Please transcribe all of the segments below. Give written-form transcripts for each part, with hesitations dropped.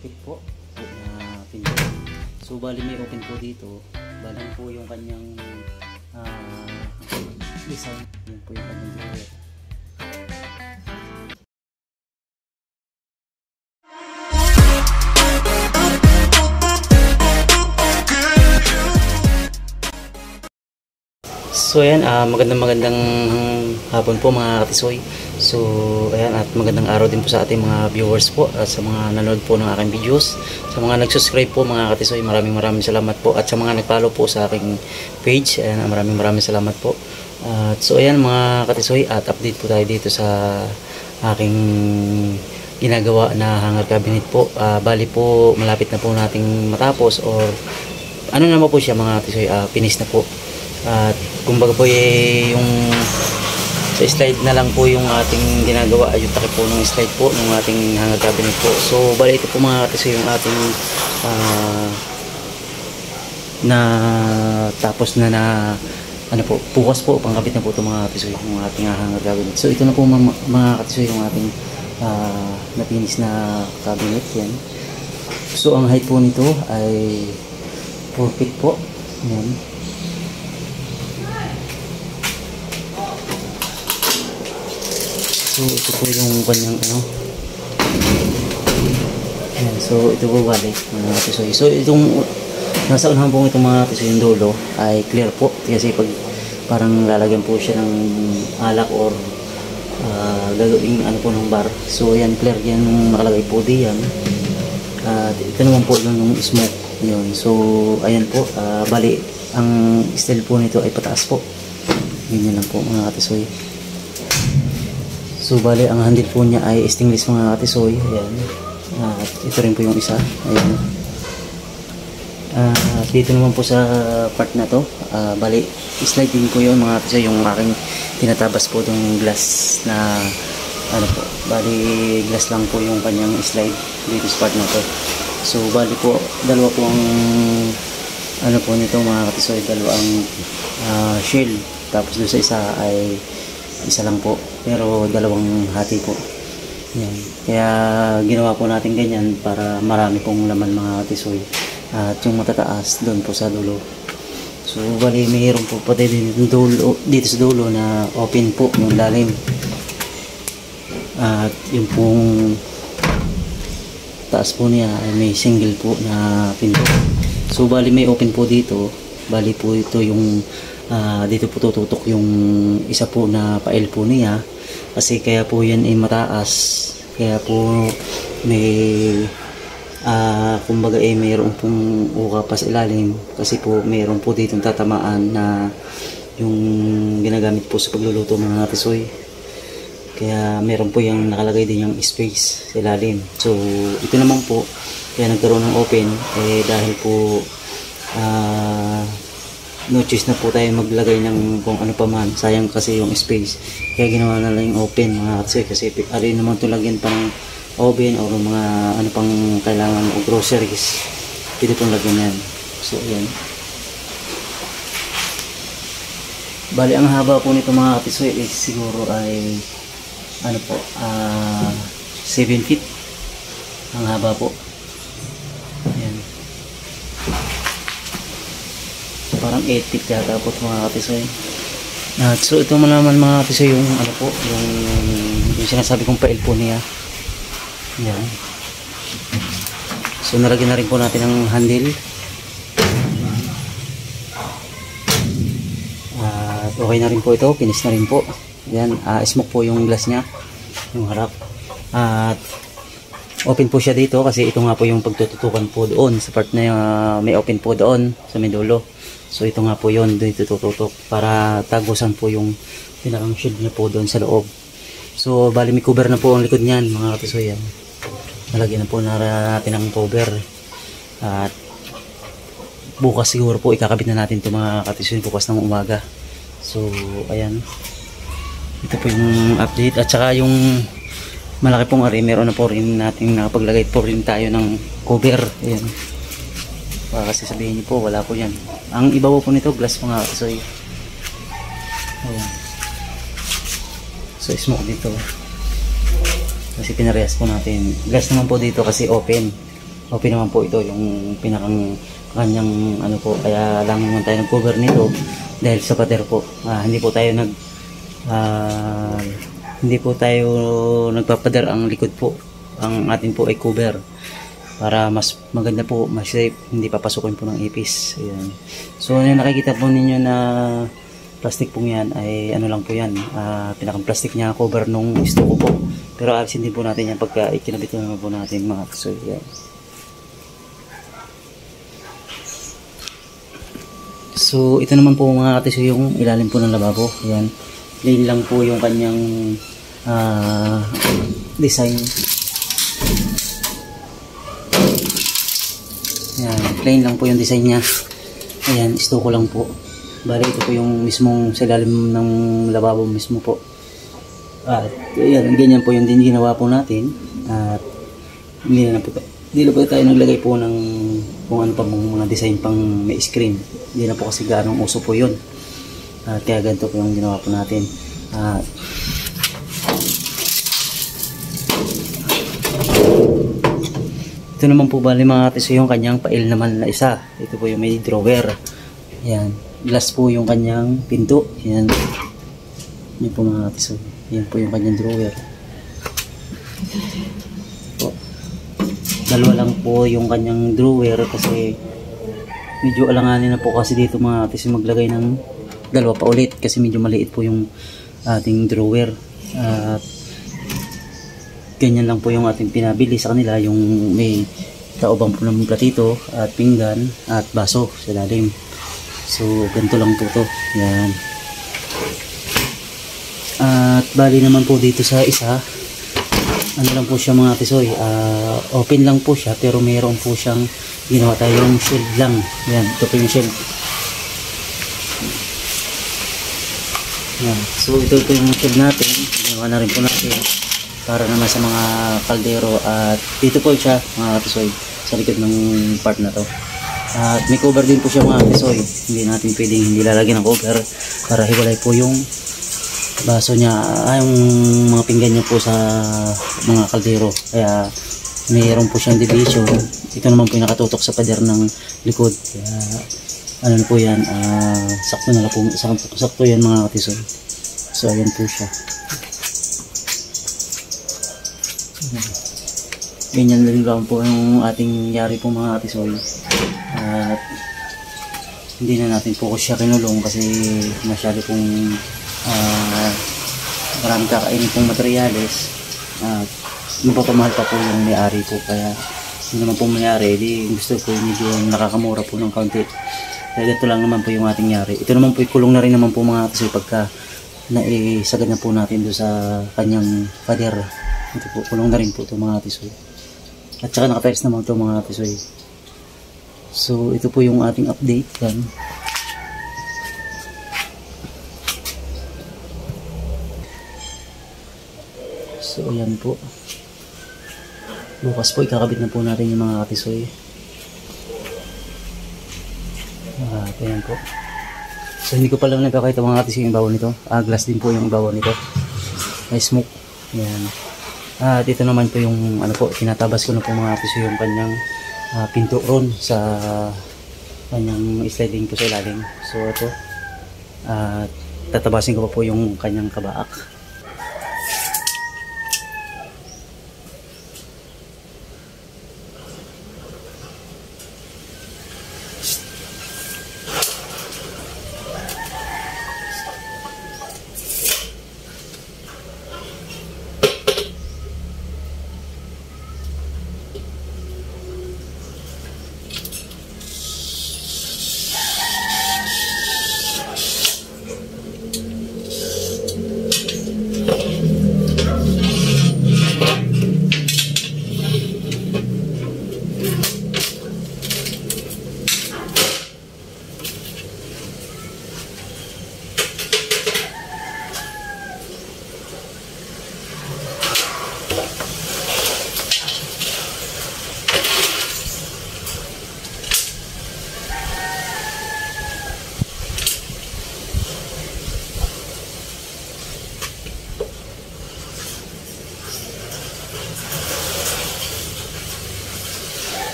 porkit po na pinto. So bali may open po dito, bali po yung kanyang design, yun po yung kanyang drawer. So ayan, magandang hapon po mga katisoy. So ayan, at magandang araw din po sa ating mga viewers po at sa mga nanonood po ng aking videos. Sa mga nag-subscribe po mga katisoy, maraming salamat po. At sa mga nag-follow po sa aking page, ayan, maraming salamat po. So ayan mga katisoy, at update po tayo dito sa aking ginagawa na hanger cabinet po. Bali po, malapit na po nating matapos, or ano naman po siya mga katisoy, finish na po. At kumbaga po yung sa slide na lang po yung ating ginagawa, yung takip po ng slide po ng ating hanger cabinet po. So bali ito po mga katisoy yung ating na tapos na ano po, bukas po pangkabit na po ito mga katisoy yung ating hanger cabinet. So ito na po mga katisoy yung ating napinis na cabinet yan. So ang height po nito ay 4 feet po yan. So ito po yung kanyang ayan, so ito po bali mga katisoy. So itong nasa unahan po itong mga katisoy yung dulo ay clear po, kasi pag parang lalagyan po siya ng alak or gagawing ano po ng bar. So ayan, clear yan yung nakalagay po diyan. Ito naman po yung smoke yun. So ayan po, bali ang style po nito ay pataas po. Yun lang po mga katisoy. So bali ang handle po niya ay stainless mga katisoy. Ayan. At ito rin po yung isa. Ayan. Dito naman po sa part na to, bali slide din po yun mga katisoy, yung aking tinatabas po itong glass na ano po. Bali glass lang po yung kanyang slide dito sa part na to. So bali po dalawa po ang ano po nito mga katisoy, dalawang shell. Tapos doon sa isa ay isa lang po, pero dalawang hati po. Yan. Kaya ginawa po natin ganyan para marami pong laman mga katisoy. At yung matataas doon po sa dulo. So bali mayroon po pati dito sa dulo na open po yung lalim. At yung pong taas po niya ay may single po na pinto. So bali may open po dito. Bali po ito yung dito po tututok yung isa po na pail po niya, kasi kaya po yan ay mataas, kaya po may kumbaga mayroon pong uka pa sa ilalim, kasi po mayroon po dito tatamaan na yung ginagamit po sa pagluluto mga katisoy. Kaya mayroon po yung nakalagay din yung space sa ilalim. So ito naman po, kaya nagkaroon ng open dahil po no choice na po tayo maglagay ng kung ano pa man, sayang kasi yung space, kaya ginawa na lang yung open mga katisoy. Kasi alin naman ito lagyan pang oven o mga ano pang kailangan o groceries, pwede pong lagyan yan. So yan, bali ang haba po nito mga katisoy is siguro ay ano po 7 feet ang haba po. Ayan, parang 8 feet yata po mga katisoy. So ito naman mga katisoy yung ano po, yung sinasabi kong pail po niya. Yan. So nalagyan na rin po natin ang handle. At okay na rin po ito, finish na rin po. Yan, smoke po yung glass niya, yung harap. At open po siya dito kasi ito nga po yung pagtututukan po doon sa part na may open po doon sa may dulo. So ito nga po yun, dito tututok para tagusan po yung pinakang shield na po doon sa loob. So bali may cover na po ang likod niyan mga katisoy. Yan, nalagyan na po natin ang cover. At bukas siguro po ikakabit na natin ito mga katisoy, bukas ng umaga. So ayan, ito po yung update. At saka yung malaki pong ari, meron na po rin natin nakapaglagay po rin tayo ng cover. Ayan, kasi sabihin niyo po wala po yan. Ang ibabaw po nito glass mga katisoy. Ayan. So smoke dito kasi pinarehas po natin. Glass naman po dito kasi open. open naman po ito yung pinakang kanyang ano po, kaya lang naman tayo nag-cover nito dahil sa pader po. Hindi po tayo hindi po tayo nagpapader ang likod po. Ang atin po ay cover para mas maganda po, mas safe, hindi papasukin po ng ipis. Ayan. So yung nakikita po ninyo na plastic po yan ay ano lang po yan, pinakang plastic niya cover nung stoko po, pero alisin din po natin yan pagka ikinabit naman po natin mga so yan. So ito naman po mga katiso yung ilalim po ng lababo. Ayan, plain lang po yung kanyang design. Ayan, plain lang po yung design niya. Ayan, stoko lang po. Bali ito po yung mismong sa ilalim ng lababo mismo po. At ayan, ganyan po yung din ginawa po natin. At hindi na po tayo naglagay po ng kung ano pa mga design pang may screen. Hindi na po kasi ganong uso po yun. At kaya ganito po yung ginawa po natin. Ito naman po bali mga katiso yung kanyang pail naman na isa. Ito po yung may drawer. Ayan, glass po yung kanyang pinto. Ayan, yan po mga katiso. Yan po yung kanyang drawer. Po. Dalawa lang po yung kanyang drawer kasi medyo alanganin na po kasi dito mga katiso maglagay ng dalawa pa ulit kasi medyo maliit po yung ating drawer. At ganyan lang po yung ating pinabili sa kanila, yung may kaubang po ng platito at pinggan at baso sa lalim. So ganito lang po to. Yan. At bali naman po dito sa isa, ano lang po siya mga tisoy, open lang po siya pero mayroon po siyang ginawa tayong shield lang. Yan, ito po yung shield. Yan. So ito po yung shield natin, ginawa na rin po natin para naman sa mga kaldero. At dito po siya mga katisoy sa likod ng part na to. At may cover din po siya mga katisoy, hindi natin pwedeng hindi lalagyan ng cover para hiwalay po yung baso niya, yung mga pinggan niya po sa mga kaldero. Kaya mayroon po siyang division. Ito naman po yung nakatutok sa pader ng likod. Kaya ano na po yan, sakto na lang po, sakto yan mga katisoy. So ayan po siya. Ganyan lang po yung ating yari po mga katisoy. At hindi na natin po siya kinulong kasi masyado pong maraming kakainin pong materyales. Mapapamahal pa po yung may-ari po, kaya hindi naman po may-ari, di gusto po medyo nakakamura po ng kaunti. Kaya ito lang naman po yung ating yari. Ito naman po kulong na rin naman po mga katisoy pagka naisagad na po natin doon sa kanyang pader. Ito po, kulong na rin po ito mga katisoy. At saka nakatiles naman ito mga katisoy. So ito po yung ating update. Yan. So ayan po. Bukas po ikakabit na po natin yung mga katisoy. At ayan po. So hindi ko pa lang nagkakita mga katisoy yung bawon nito. Glass din po yung bawon nito. May smoke. Ayan. At ito naman po yung ano po, tinatabas ko na po mga katisoy yung kanyang pinto ron sa kanyang sliding po sa ilalim. So ito, tatabasin ko pa po yung kanyang kabaak.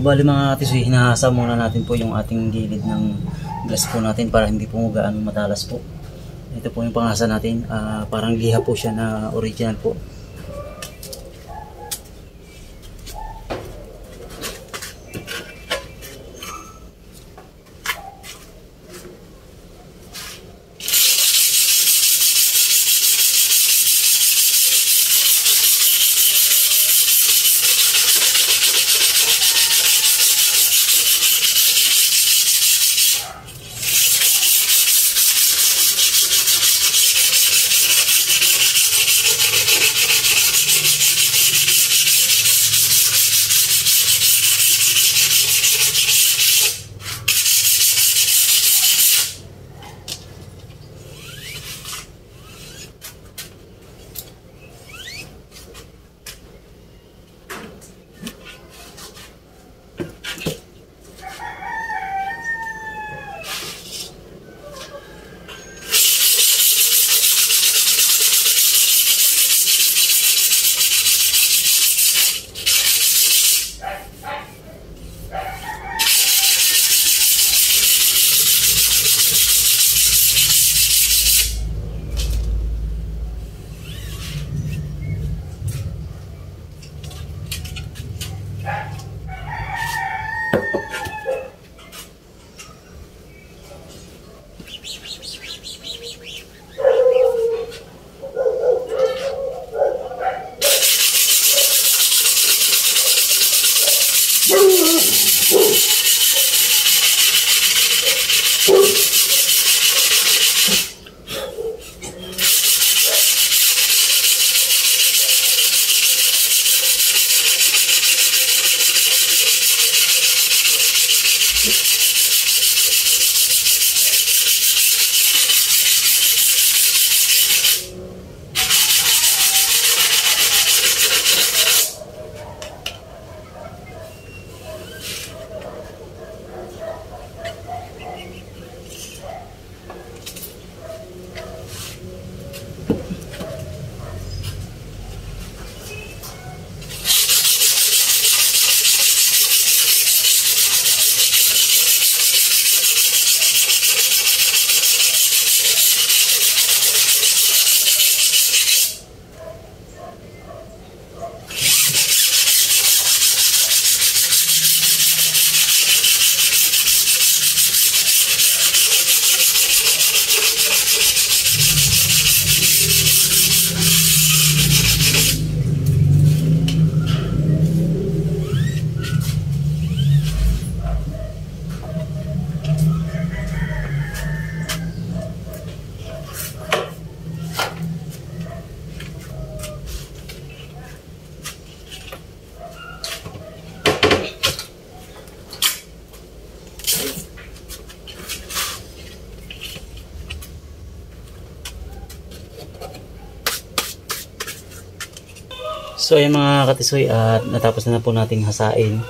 bali mga katisoy, hinahasa muna natin po yung ating gilid ng glass po natin para hindi po gaano matalas po. Ito po yung panghasa natin, parang liha po siya na original po. So ayan mga katisoy, at natapos na po nating hasain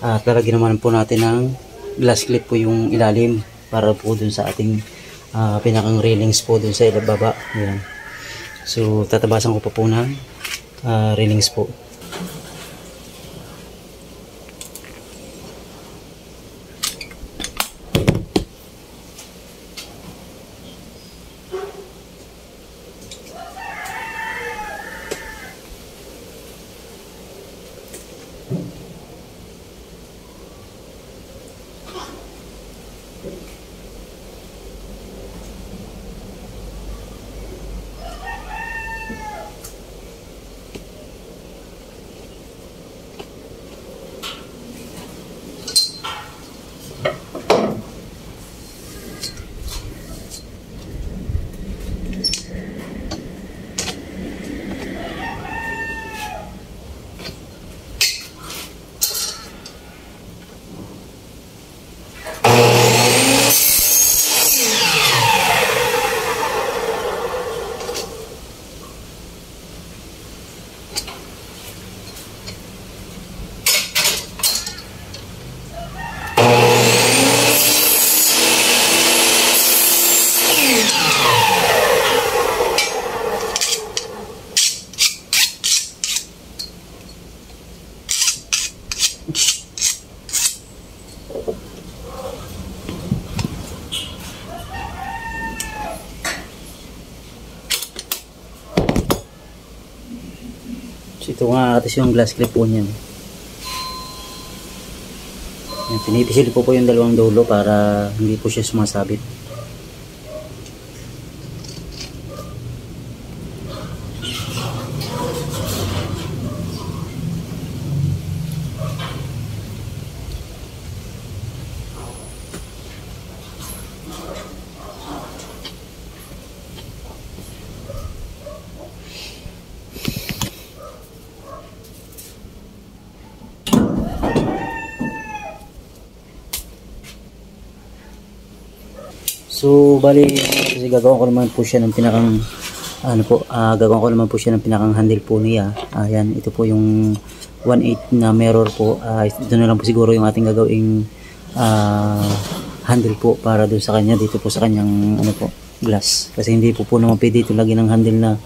at lalagyan naman po natin ng glass clip po yung ilalim para po dun sa ating pinakang railings po dun sa ilababa. Ayan. So tatabasan ko po ng railings po. Ito nga atis yung glass clip po niyan. Yan, pinipisil po yung dalawang dulo para hindi po siya sumasabit. So, bali, kasi gagawin ko naman po siya ng pinakang, gagawin ko naman po siya ng pinakang handle po niya. Ayan, ito po yung 1/8 na mirror po. Ito na lang po siguro yung ating gagawing handle po para doon sa kanya, dito po sa kanyang, glass. Kasi hindi po naman pwede ito lagi ng handle na,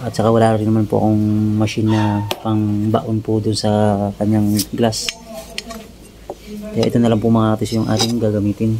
at saka wala rin naman po akong machine na pang baon po doon sa kanyang glass. Kaya ito na lang po mga atis yung ating gagamitin.